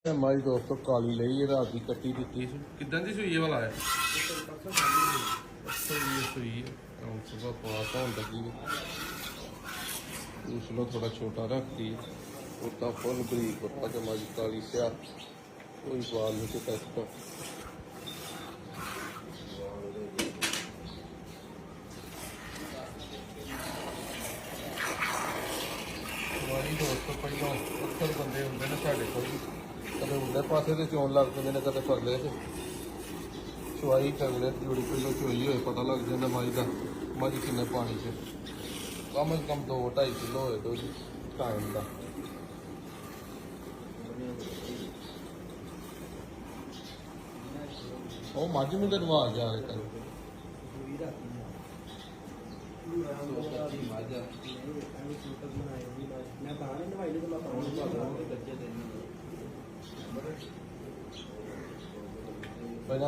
हमारी दोस्तों काली ली रात की कट्टी दी किदां दी सुई वाला है सुई सुबह पवा धोन लगी दूसरा थोड़ा छोटा रखती उतना फुल बरीक होता कि हमारी काली स्या कोई बाल नहीं के टेस्ट हमारी दोस्तों पहला 70 बंदे होंगे ना साढ़े को कदे उधर पासे से चोन लग पे ने कदे परले से चुआई करले जोड़ी पहले चुई होए पता लग जाता माई का माई किन्ने पानी से कम से कम 2-2.5 किलो होए दो टाइम का वो मझ में तो नवा जा रहे कल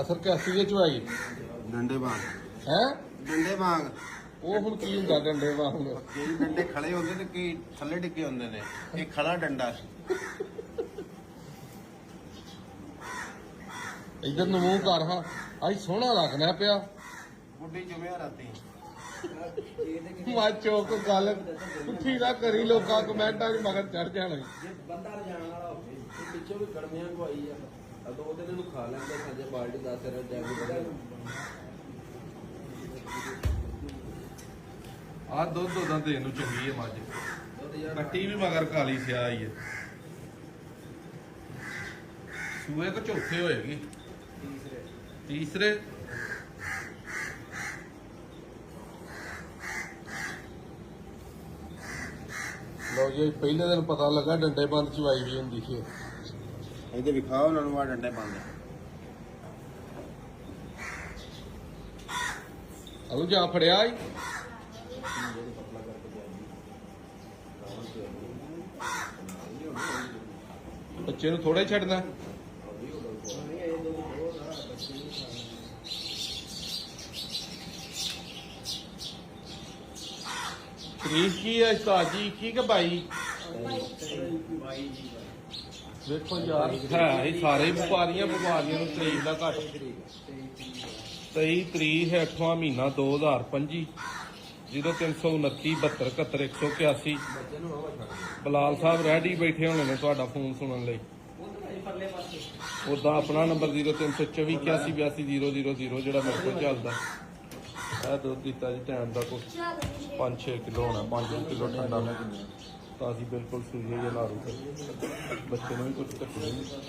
सर कैसी है चुवाई डंडे वांग है डंडे वांग वो हुण की हुंदा डंडे वांग कई डंडे खड़े होंगे ने कई थल्ले टिके होंगे ने एक खड़ा डंडा इधर ਨੂੰ ਮੂੰਹ ਕਰ ਹਾਂ ਅੱਜ ਸੋਹਣਾ ਲੱਗਣਾ ਪਿਆ बुढ़ी जुमे राती ਮਾਚੋ ਕੋ ਗੱਲ ਉੱਠੀ ਨਾ ਕਰੀ ਲੋਕਾਂ ਕਮੈਂਟਾਂ 'ਚ ਮਗਰ ਚੜ ਜਾਣਾ ਜੇ ਬੰਦਾ ਰਜਾਣ ਵਾਲਾ ਹੋਵੇ ਤੇ ਪਿੱਛੋਂ ਵੀ ਗੜਮਿਆਂ ਗਵਾਈ ਆ ਦੋ ਦਿਨ ਇਹਨੂੰ ਖਾ ਲੈਂਦੇ ਸਾਜੇ ਬਾਲਟੀ 10 ਰੁਪਏ ਜੈਗ ਆ ਦੁੱਧ ਉਦਾਂ ਦੇਣ ਨੂੰ ਚੰਗੀ ਹੈ ਮੱਝ ਕੱਟੀ ਵੀ ਮਗਰ ਕਾਲੀ ਸਿਆ ਆਈ ਹੈ ਸੂਏ ਕੋ ਚੌਥੇ ਹੋਏਗੀ ਤੀਸਰੇ ਲੋ ਜੀ ਪਹਿਲੇ ਦਿਨ ਪਤਾ ਲੱਗਾ ਡੰਡੇ ਬੰਦ ਚਵਾਈ ਵੀ ਹੁੰਦੀ ਸੀ ਇਹਦੇ ਵਿਖਾਓ ਉਹਨਾਂ ਨੂੰ ਆ ਡੰਡੇ ਬੰਦ ਅਲੂ ਜਾ ਫੜਿਆ ਈ ਬੱਚੇ ਨੂੰ ਥੋੜਾ ਹੀ ਛੱਡਣਾ ਤਰੀਕ ਕੀ ਹੈ ਉਸਤਾਦ ਜੀ ਕੀ ਕਿ ਬਾਈ ਦੇਖੋ ਯਾਰ ਹੈ ਇਹ ਸਾਰੇ ਵਪਾਰੀਆਂ ਨੂੰ ਤਰੀਕ ਦਾ ਘੱਟ 23 ਤਰੀਕ ਹੈ 8ਵਾਂ ਮਹੀਨਾ 2025 0329 72 71 181 ਬਲਾਲ ਸਾਹਿਬ ਰੈਡੀ ਬੈਠੇ ਹੋਣੇ ਨੇ ਤੁਹਾਡਾ ਫੋਨ ਸੁਣਨ ਲਈ ਉਦਾਂ ਆਪਣਾ ਨੰਬਰ 0324 8182 ਜਿਹੜਾ ਮੇਰੇ ਕੋਲ ਚੱਲਦਾ ਇਹ ਦੁੱਧ ਦਿੱਤਾ ਜੀ ਟਾਈਮ ਦਾ ਕੁਛ 5-6 ਕਿਲੋ ਹੋਣਾ 5 ਕਿਲੋ ਠੰਡਾ ਮੈਂ ਤਾਂ ਅਸੀਂ ਬਿਲਕੁਲ ਸੂਈਏ ਜਾਂ ਲਾਰੂ ਬੱਚੇ ਨੂੰ ਵੀ ਕੁਝ ਕੱਟਣਾ